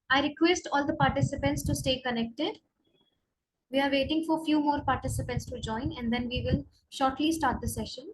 I request all the participants to stay connected. We are waiting for few more participants to join, and then we will shortly start the session.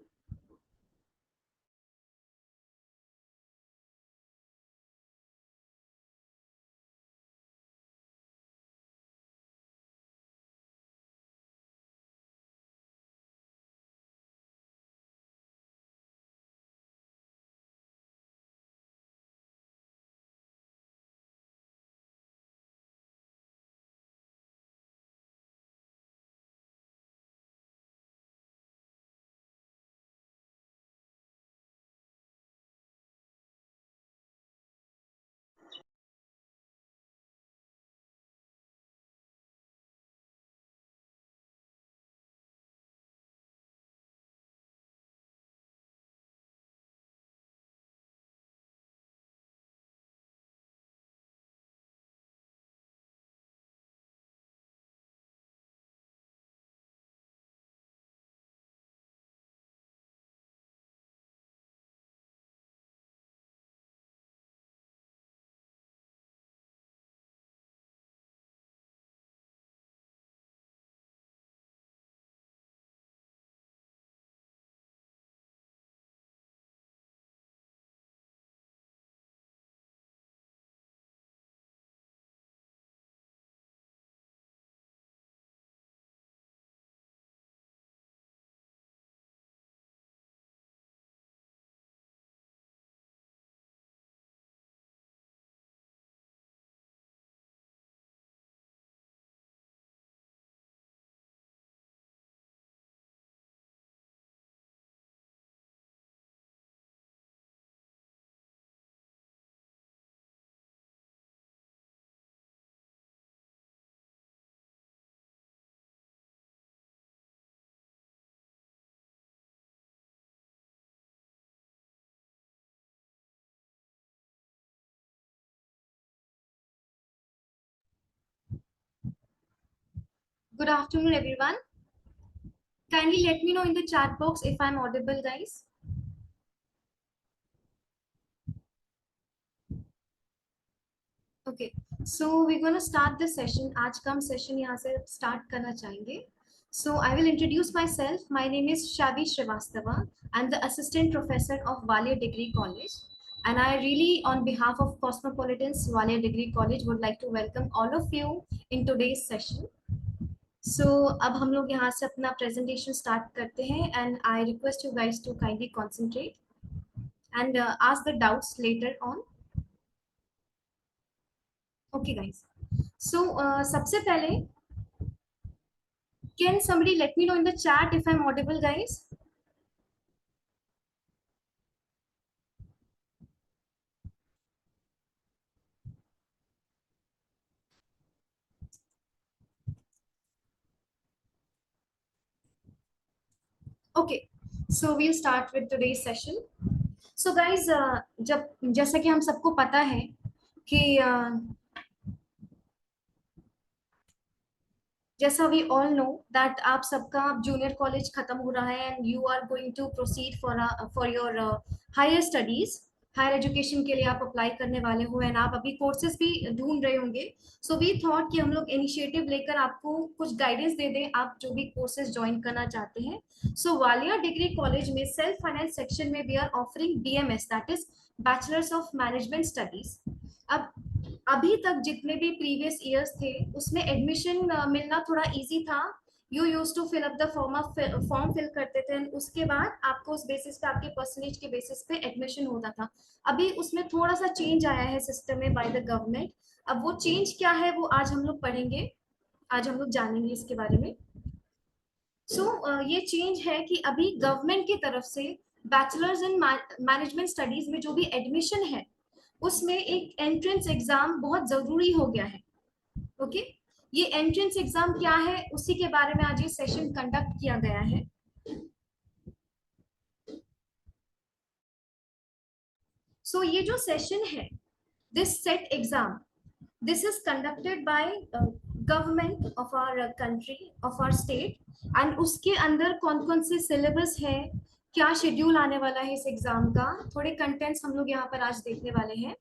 Good afternoon, everyone. Kindly let me know in the chat box if I'm audible, guys. Okay, so we're gonna start the session. आज का हम session यहाँ से start करना चाहेंगे. So I will introduce myself. My name is Shavi Srivastava. I'm the assistant professor of Walia Degree College. And I really, on behalf of Cosmopolitans Walia Degree College, would like to welcome all of you in today's session. So अब हम लोग यहाँ से अपना presentation start करते हैं, and I request you guys to kindly concentrate and ask the doubts later on. Okay, guys. So सबसे पहले, can somebody let me know in the chat if I'm audible, guys? Okay, so we'll start with today's session. So guys, जब जैसा कि हम सबको पता है कि जैसा वी ऑल नो दैट आप सबका जूनियर कॉलेज खत्म हो रहा है and you are going to proceed for your higher studies. Higher education के लिए आप अप्लाई करने वाले हो एंड आप अभी कोर्सेज भी ढूंढ रहे होंगे. सो वी थॉट कि हम लोग इनिशिएटिव लेकर आपको कुछ गाइडेंस दे दें आप जो भी कोर्सेज ज्वाइन करना चाहते हैं. सो वालिया डिग्री कॉलेज में सेल्फ फाइनेंस सेक्शन में we are offering BMS, that is bachelors of management studies. अब अभी तक जितने भी प्रीवियस ईयर्स थे उसमें एडमिशन मिलना थोड़ा इजी था. You use to fill up the form फिल करते थे and उसके बाद आपको उस बेसिस पे आपके परसेंटेज के बेसिस पे एडमिशन होता था. अभी उसमें थोड़ा सा चेंज आया है सिस्टम में बाय द गवर्नमेंट. अब वो चेंज क्या है वो आज हम लोग पढ़ेंगे, आज हम लोग जानेंगे इसके बारे में. ये चेंज है कि अभी गवर्नमेंट की तरफ से बैचलर्स इन मैनेजमेंट स्टडीज में जो भी एडमिशन है उसमें एक एंट्रेंस एग्जाम बहुत जरूरी हो गया है. ओके, ये एंट्रेंस एग्जाम क्या है उसी के बारे में आज ये सेशन कंडक्ट किया गया है. ये जो सेशन है, this set exam, this is conducted by government of our country, of our state. and उसके अंदर कौन कौन से सिलेबस है, क्या शेड्यूल आने वाला है इस एग्जाम का, थोड़े कंटेंट्स हम लोग यहाँ पर आज देखने वाले हैं.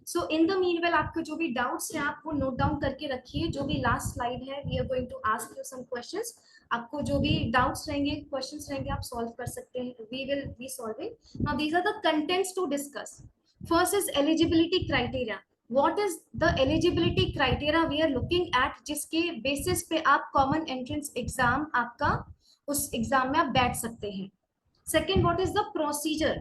सो इन द मीनवेल आपके जो भी डाउट्स हैं आप वो नोट डाउन करके रखिए. जो भी लास्ट स्लाइड है we are going to ask you some questions. आपको जो भी डाउट्स रहेंगे, क्वेश्चंस रहेंगे, आप सॉल्व कर सकते हैं. We will be solving. Now these are the contents to discuss. First is eligibility criteria. What is the eligibility criteria we are looking at, जिसके बेसिस पे आप कॉमन एंट्रेंस एग्जाम आपका उस एग्जाम में आप बैठ सकते हैं. Second, what is the procedure.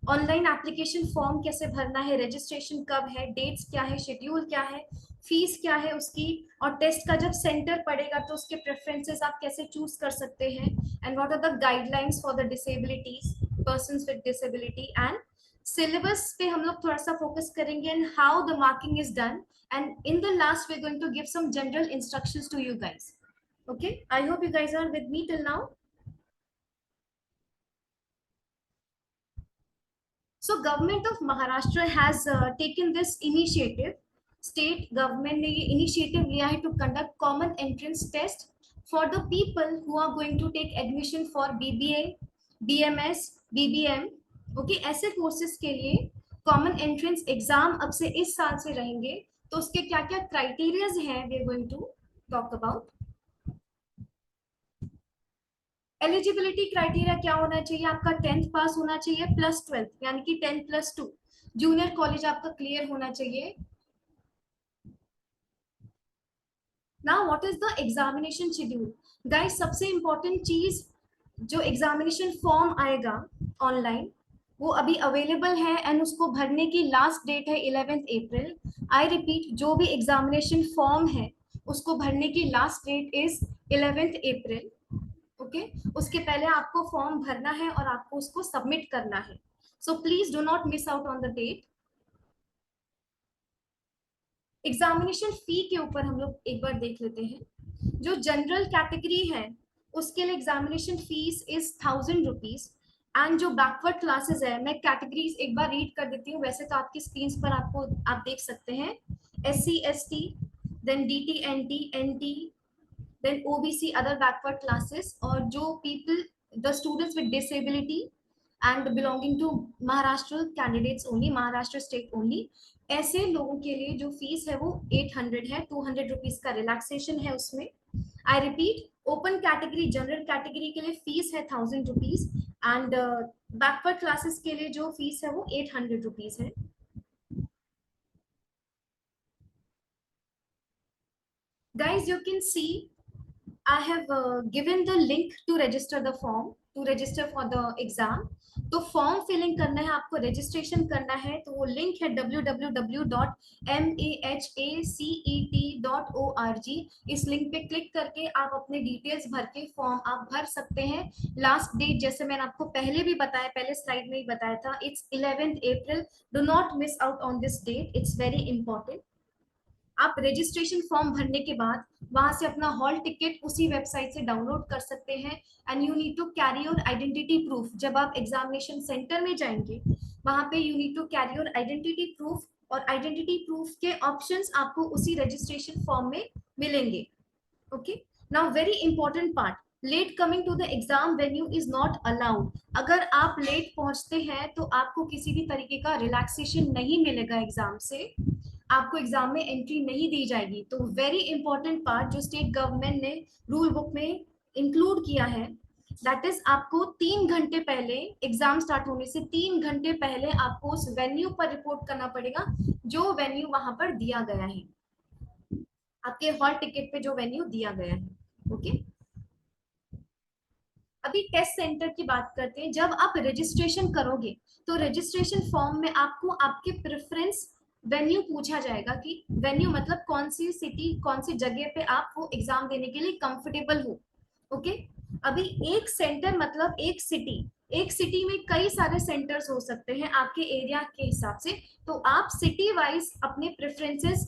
Online application form कैसे भरना है, रजिस्ट्रेशन कब है, डेट्स क्या है, शेड्यूल क्या है, फीस क्या है उसकी, और टेस्ट का जब सेंटर पड़ेगा तो उसके प्रेफरेंसेस आप कैसे चूज कर सकते हैं. And what are the guidelines for the disabilities, persons with disability. And syllabus पे हम लोग थोड़ा सा फोकस करेंगे and how the marking is done. And in the last we are going to give some general instructions to you guys. Okay, I hope you guys are with me till now. So government of Maharashtra has taken this initiative. State government ने ये initiative लिया है to conduct common entrance test for the people who are going to take admission for BBA, BMS, BBM. Okay, ऐसे courses के लिए common entrance exam अब से इस साल से रहेंगे. तो उसके क्या क्या criterias हैं we are going to talk about. Eligibility criteria क्या होना चाहिए, आपका 10th पास होना चाहिए प्लस 12th यानी कि 10+2. जूनियर कॉलेज आपका क्लियर होना चाहिए. Now what is the examination schedule. Guys सबसे इंपॉर्टेंट चीज, जो एग्जामिनेशन फॉर्म आएगा ऑनलाइन वो अभी अवेलेबल है एंड उसको भरने की लास्ट डेट है 11th अप्रैल. आई रिपीट, जो भी एग्जामिनेशन फॉर्म है उसको भरने की last date is 11th April. Okay, उसके पहले आपको फॉर्म भरना है और आपको उसको सबमिट करना है. So please do not miss out on the date. Examination fee के ऊपर हम लोग एक बार देख लेते हैं. जो जनरल कैटेगरी है उसके लिए examination fees is 1000 rupees. And जो बैकवर्ड क्लासेस है, मैं कैटेगरीज एक बार रीड कर देती हूँ, वैसे तो आपकी स्क्रीन पर आपको आप देख सकते हैं. SC, ST, then DT, NT, then OBC, other backward classes, और जो people, the students with disability and belonging to Maharashtra candidates only, Maharashtra state only, ऐसे लोगों के लिए जो फीस है वो 800 है. 200 रुपीज का रिलैक्सेशन है उसमें. I repeat, open category general category के लिए फीस है 1000 रुपीज एंड बैकवर्ड क्लासेस के लिए जो फीस है वो 800 रुपीज है. Guys, you can see I have given the link to register the form, to register for the exam. तो फॉर्म फिलिंग करना है आपको, रजिस्ट्रेशन करना है, तो वो लिंक है www.mahacet.org. इस लिंक पे क्लिक करके आप अपने डिटेल्स भर के फॉर्म आप भर सकते हैं. लास्ट डेट जैसे मैंने आपको पहले भी बताया, पहले स्लाइड में ही बताया था, it's 11th April. Do not miss out on this date, it's very important. आप रजिस्ट्रेशन फॉर्म भरने के बाद वहां से अपना हॉल टिकट उसी वेबसाइट से डाउनलोड कर सकते हैं. And you need to carry your identity proof. जब आप एग्जामिनेशन सेंटर में जाएंगे वहां पे you need to carry your identity proof, और आइडेंटिटी प्रूफ के ऑप्शंस आपको उसी रजिस्ट्रेशन फॉर्म में मिलेंगे. Okay, now very important part, late coming to the exam venue is not allowed. अगर आप लेट पहुंचते हैं तो आपको किसी भी तरीके का रिलैक्सेशन नहीं मिलेगा एग्जाम से, आपको एग्जाम में एंट्री नहीं दी जाएगी. तो वेरी इंपॉर्टेंट पार्ट जो स्टेट गवर्नमेंट ने रूल बुक में इंक्लूड किया है, दैट इज आपको 3 घंटे पहले, एग्जाम स्टार्ट होने से 3 घंटे पहले आपको उस वेन्यू पर रिपोर्ट करना पड़ेगा जो वेन्यू वहां पर दिया गया है, आपके हॉल टिकट पे जो वेन्यू दिया गया है. ओके, अभी टेस्ट सेंटर की बात करते हैं. जब आप रजिस्ट्रेशन करोगे तो रजिस्ट्रेशन फॉर्म में आपको आपके प्रेफरेंस वेन्यू पूछा जाएगा कि वेन्यू मतलब कौन सी सिटी, कौन सी जगह पे आप वो एग्जाम देने के लिए कंफर्टेबल हो. ओके, अभी एक सेंटर मतलब एक सिटी, एक सिटी में कई सारे सेंटर्स हो सकते हैं आपके एरिया के हिसाब से. तो आप सिटी वाइज अपने प्रेफरेंसेस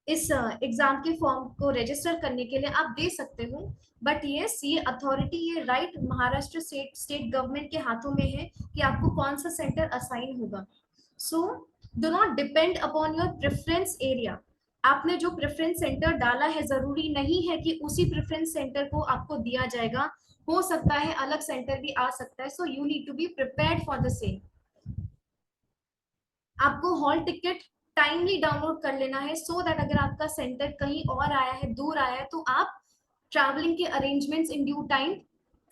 इस एग्जाम के फॉर्म को रजिस्टर करने के लिए आप दे सकते हो. बट यस, ये अथॉरिटी, ये राइट महाराष्ट्र स्टेट गवर्नमेंट के हाथों में है कि आपको कौन सा सेंटर असाइन होगा. So do not depend upon your preference area. आपने जो प्रेफरेंस सेंटर डाला है जरूरी नहीं है कि उसी प्रेफरेंस सेंटर को आपको दिया जाएगा, हो सकता है अलग सेंटर भी आ सकता है. So you need to be prepared for the same. आपको हॉल टिकट टाइमली डाउनलोड कर लेना है, सो दैट अगर आपका सेंटर कहीं और आया है, दूर आया है, तो आप ट्रैवलिंग के अरेंजमेंट्स इन ड्यू टाइम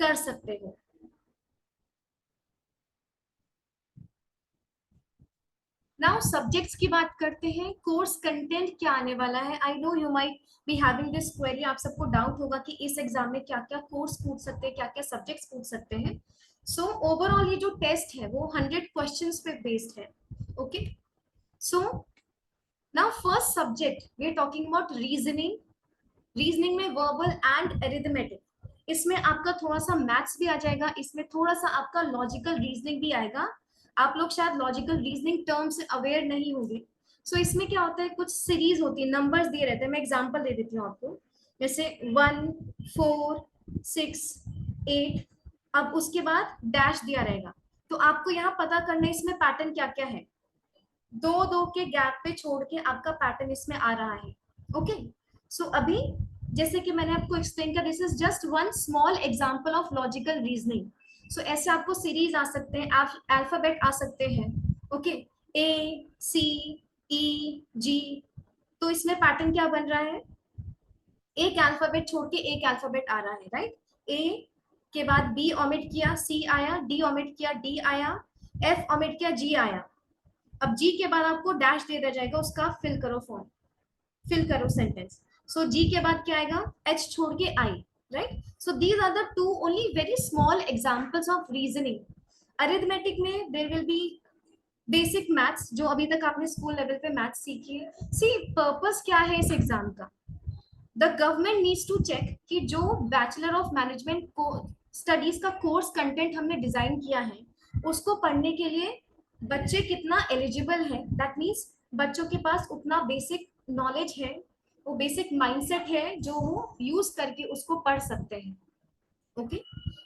कर सकते हो। नाउ सब्जेक्ट्स की बात करते हैं, कोर्स कंटेंट क्या आने वाला है। I know you might be having this query, आप सबको डाउट होगा कि इस एग्जाम में क्या क्या कोर्स पूछ सकते हैं, क्या क्या सब्जेक्ट्स पूछ सकते हैं। सो ओवरऑल ये जो टेस्ट है वो 100 क्वेश्चंस पे बेस्ड है। Okay, so now first subject we are talking about reasoning. Reasoning में वर्बल एंड एरिथमेटिक, इसमें आपका थोड़ा सा मैथ्स भी आ जाएगा, इसमें थोड़ा सा आपका लॉजिकल रीजनिंग भी आएगा। आप लोग शायद लॉजिकल रीजनिंग टर्म से अवेयर नहीं होंगे। सो इसमें क्या होता है, कुछ सीरीज होती है, नंबर्स दिए रहते हैं। मैं एग्जांपल दे देती हूँ आपको, जैसे 1 4 6 8, अब उसके बाद डैश दिया रहेगा। तो आपको यहाँ पता करना है इसमें पैटर्न क्या क्या है, दो दो के गैप पे छोड़ के आपका पैटर्न इसमें आ रहा है। ओके, सो अभी जैसे कि मैंने आपको एक्सप्लेन किया, this is just one small example of logical reasoning. So ऐसे आपको सीरीज आ सकते हैं, अल्फाबेट आ सकते हैं। Okay, A C E G, तो इसमें पैटर्न क्या बन रहा है, एक अल्फाबेट छोड़ के एक अल्फाबेट आ रहा है, राइट। ए के बाद बी ओमिट किया, सी आया, डी ओमिट किया, डी आया, एफ ओमिट किया, जी आया। अब जी के बाद आपको डैश दे दिया जाएगा, उसका फिल करो फॉर्म, फिल करो सेंटेंस। सो जी के बाद क्या आएगा, एच छोड़ के I, right. So these are the two only very small examples of reasoning. Arithmetic में there will be basic maths, जो अभी तक आपने स्कूल लेवल पे मैथ्स सीखी है। सी पर्पस क्या है इस एग्जाम का, the government needs to check कि जो बैचलर ऑफ मैनेजमेंट को स्टडीज का कोर्स कंटेंट हमने डिजाइन किया है, उसको पढ़ने के लिए बच्चे कितना एलिजिबल है। दैट मीन्स बच्चों के पास उतना बेसिक नॉलेज है, वो बेसिक माइंडसेट है जो वो यूज करके उसको पढ़ सकते हैं। Okay,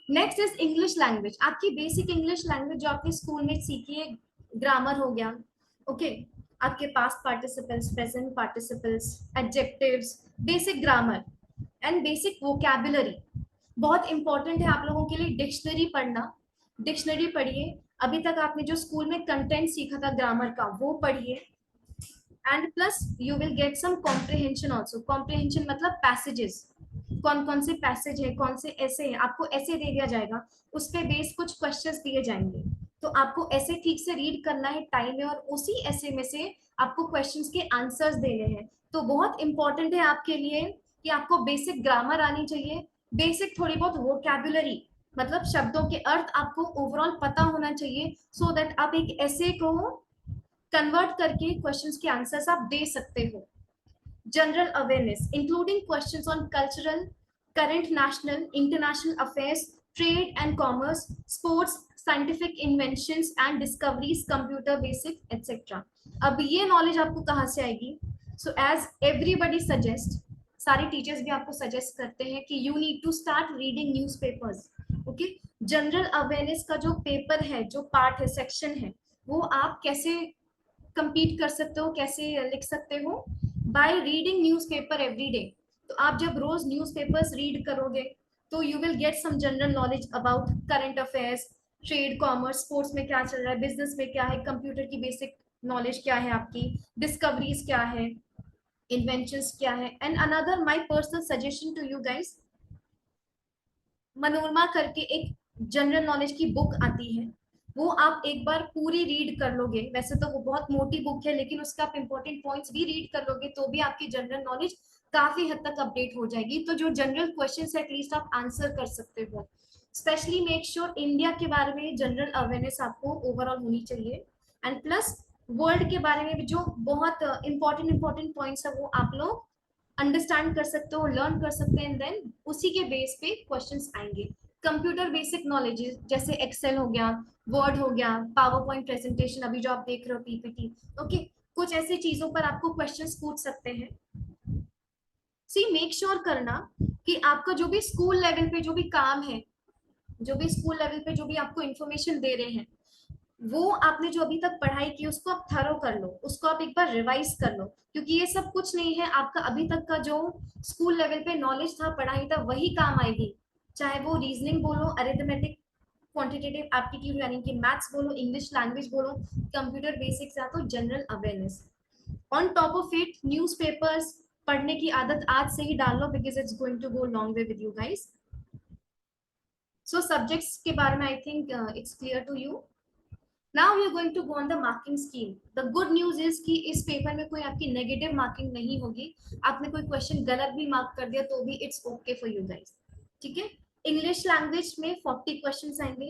next is English language. आपकी बेसिक इंग्लिश लैंग्वेज जो आपने स्कूल में सीखी है, ग्रामर हो गया। ओके, आपके past participles, present participles, adjectives, basic grammar and basic vocabulary. बहुत इंपॉर्टेंट है आप लोगों के लिए डिक्शनरी पढ़ना। डिक्शनरी पढ़िए, अभी तक आपने जो स्कूल में कंटेंट सीखा था ग्रामर का वो पढ़िए, and plus you will get some comprehension also. Comprehension मतलब पैसेजेस, कौन कौन से पैसेज है, कौन से ऐसे है, आपको ऐसे दे दिया जाएगा, उस पे बेस कुछ क्वेश्चंस दिए जाएंगे, तो आपको ऐसे ठीक से रीड करना है टाइम में, और उसी ऐसे में से आपको क्वेश्चंस के आंसर्स देने हैं। तो बहुत इंपॉर्टेंट है आपके लिए कि आपको बेसिक ग्रामर आनी चाहिए, बेसिक थोड़ी बहुत वोकैबुलरी, मतलब शब्दों के अर्थ आपको ओवरऑल पता होना चाहिए, सो दैट आप एक ऐसे को कन्वर्ट करके क्वेश्चंस के आंसर्स आप दे सकते हो। General awareness including questions on cultural, current national international affairs, trade and commerce, sports, scientific inventions and discoveries, computer basic etcetera. अब ये नॉलेज आपको कहाँ से आएगी, सो एज एवरीबडी सजेस्ट, सारे टीचर्स भी आपको सजेस्ट करते हैं कि you need to start reading newspapers. Okay, general awareness का जो पेपर है, जो पार्ट है, सेक्शन है, वो आप कैसे कंपीट कर सकते हो, कैसे लिख सकते हो, by reading newspaper every day. तो आप जब रोज न्यूज़पेपर्स रीड करोगे तो you will get some general knowledge about current affairs, trade, commerce, sports में क्या चल रहा है, बिजनेस में क्या है, कंप्यूटर की बेसिक नॉलेज क्या है आपकी, डिस्कवरीज क्या है, इन्वेंशंस क्या है। And another my personal suggestion to you guys, Manorama करके एक जनरल नॉलेज की बुक आती है, वो आप एक बार पूरी रीड कर लोगे, वैसे तो वो बहुत मोटी बुक है, लेकिन उसका आप इंपॉर्टेंट पॉइंट्स भी रीड कर लोगे तो भी आपकी जनरल नॉलेज काफी हद तक अपडेट हो जाएगी। तो जो जनरल क्वेश्चन है एटलीस्ट आप आंसर कर सकते हो। स्पेशली मेक श्योर इंडिया के बारे में जनरल अवेयरनेस आपको ओवरऑल होनी चाहिए, एंड प्लस वर्ल्ड के बारे में भी जो बहुत इंपॉर्टेंट पॉइंट्स है वो आप लोग अंडरस्टैंड कर सकते हो, लर्न कर सकते हैं, देन उसी के बेस पे क्वेश्चंस आएंगे। कंप्यूटर बेसिक नॉलेज जैसे एक्सेल हो गया, वर्ड हो गया, पावर पॉइंट प्रेजेंटेशन अभी जो आप देख रहे हो, पीपीटी। ओके, कुछ ऐसी चीजों पर आपको क्वेश्चंस पूछ सकते हैं। सी मेक श्योर करना कि आपका जो भी स्कूल लेवल पे जो भी काम है, जो भी स्कूल लेवल पे जो भी आपको इन्फॉर्मेशन दे रहे हैं, वो आपने जो अभी तक पढ़ाई की उसको आप थरो कर लो, उसको आप एक बार रिवाइज कर लो, क्योंकि ये सब कुछ नहीं है, आपका अभी तक का जो स्कूल लेवल पे नॉलेज था, पढ़ाई था, वही काम आएगी। चाहे वो रीजनिंग बोलो, अरिथमेटिक क्वांटिटेटिव एप्टीट्यूड यानी कि मैथ्स बोलो, इंग्लिश लैंग्वेज बोलो, कंप्यूटर बेसिक्स या तो general awareness. On top of it newspapers पढ़ने की आदत आज से ही डाल लो, because it's going to go long way with you guys. So subjects के बारे में I think it's clear to you. Now we are going to go on the marking scheme. The good news is कि इस paper में कोई आपकी negative marking नहीं होगी। आपने कोई क्वेश्चन गलत भी मार्क कर दिया तो भी it's okay for you guys, ठीक है। इंग्लिश लैंग्वेज में 40 क्वेश्चंस आएंगे।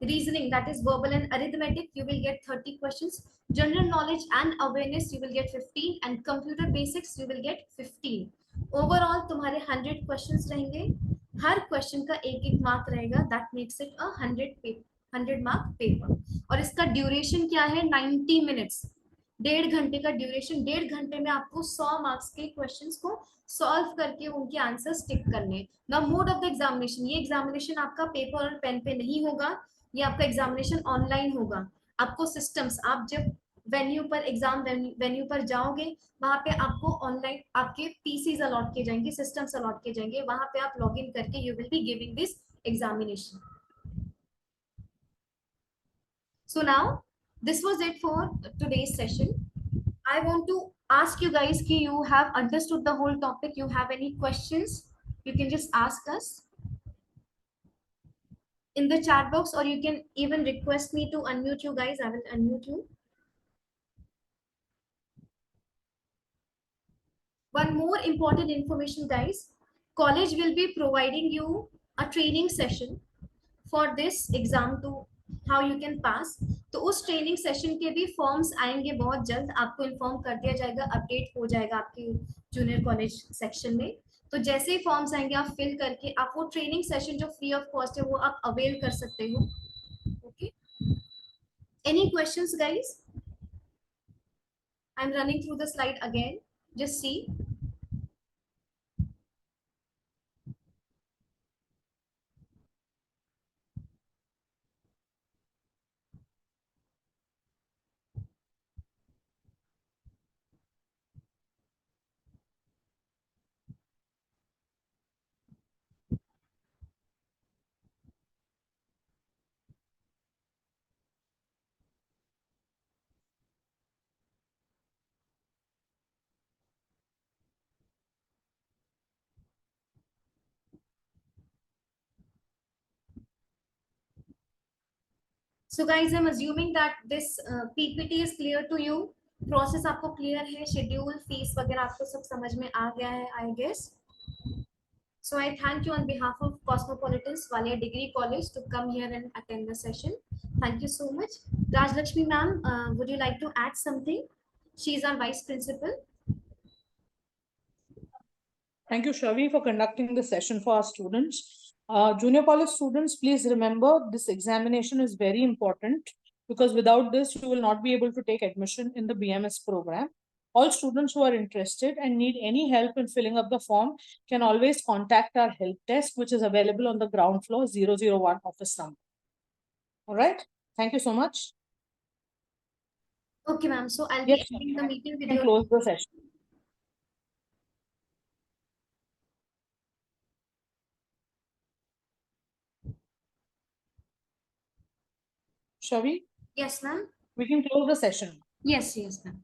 Reasoning that is verbal and arithmetic you will gate 30 questions. General knowledge and awareness you will gate 15 and computer basics you will gate 15। Overall तुम्हारे 100 questions रहेंगे। हर question का एक एक mark रहेगा, that makes it a 100 mark paper. और इसका duration क्या है, 90 मिनट्स, 1.5 घंटे का ड्यूरेशन। 1.5 घंटे में आपको 100 मार्क्स के क्वेश्चंस को सॉल्व करके उनके आंसर टिक करने। Now mode of the examination, ये एग्जामिनेशन आपका पेपर और पेन पे नहीं होगा, ये आपका एग्जामिनेशन ऑनलाइन होगा। आपको सिस्टम्स, आप जब वेन्यू पर एग्जाम वेन्यू पर जाओगे वहां पे आपको ऑनलाइन आपके पीसीज अलॉट किए जाएंगे, सिस्टम्स अलॉट किए जाएंगे, वहां पे आप लॉग इन करके you will be giving this examination. So now this was it for today's session. I want to ask you guys कि you have understood the whole topic. You have any questions? You can just ask us in the chat box, or you can even request me to unmute you guys. I will unmute you. One more important information, guys. College will be providing you a training session for this exam to how you can pass. तो उस training session के भी forms आएंगे बहुत जल्द, आपको inform कर दिया जाएगा, अपडेट हो जाएगा आपके जूनियर कॉलेज सेक्शन में। तो जैसे ही फॉर्म्स आएंगे आप फिल करके आप वो ट्रेनिंग सेशन जो फ्री ऑफ कॉस्ट है वो आप अवेल कर सकते हो। Okay, any questions guys? I am running through the slide again, just see. So guys, I'm assuming that this PPT is clear to you. Process आपको clear है, schedule fees वगैरह आपको सब समझ में आ गया है I guess. So I thank you on behalf of Cosmopolitans Walia Degree College to come here and attend the session. Thank you so much. Rajlakshmi ma'am, would you like to add something? She is our vice principal. Thank you, Shavi, for conducting the session for our students. Junior college students, please remember this examination is very important because without this, you will not be able to take admission in the BMS program. All students who are interested and need any help in filling up the form can always contact our help desk, which is available on the ground floor 001 office number. All right. Thank you so much. Okay, ma'am. So I'll Yes, be ending the meeting with you can your close the session. Shavi? Yes, ma'am. We can close the session. Yes, yes, ma'am.